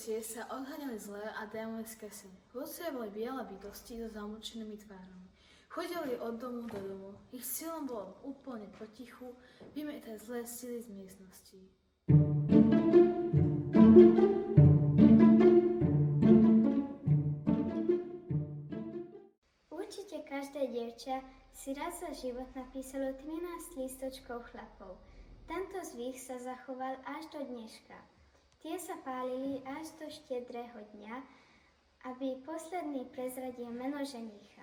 inštitúcie sa odháňali zlé a démonské sily. Vodcovia boli biele bytosti so zamlčenými tvárami. Chodili od domu do domu. Ich cieľom bolo úplne potichu vymietať zlé sily z miestností. Určite každé dievča si raz za život napísalo 13 lístočkov chlapov. Tento zvyk sa zachoval až do dneška. Tie sa pálili až do štiedrého dňa, aby posledný prezradil meno ženícha.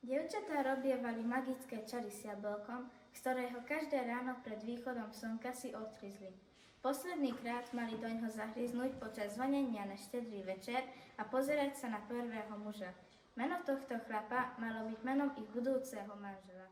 Dievčatá robievali magické čary s jablkom, z ktorého každé ráno pred východom slnka si odhryzli. Posledný krát mali doňho zahryznúť počas zvonenia na štedrý večer a pozerať sa na prvého muža. Meno tohto chlapa malo byť menom ich budúceho manžela.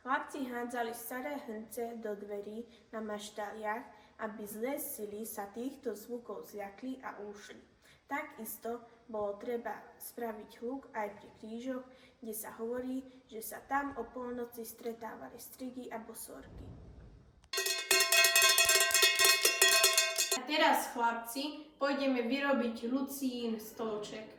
Chlapci hádzali staré hrnce do dverí na maštáliach, aby zlé sily sa týchto zvukov zľakli a ušli. Takisto bolo treba spraviť hluk aj pri krížoch, kde sa hovorí, že sa tam o polnoci stretávali strigy a bosorky. A teraz, chlapci, pôjdeme vyrobiť Lucín stoloček.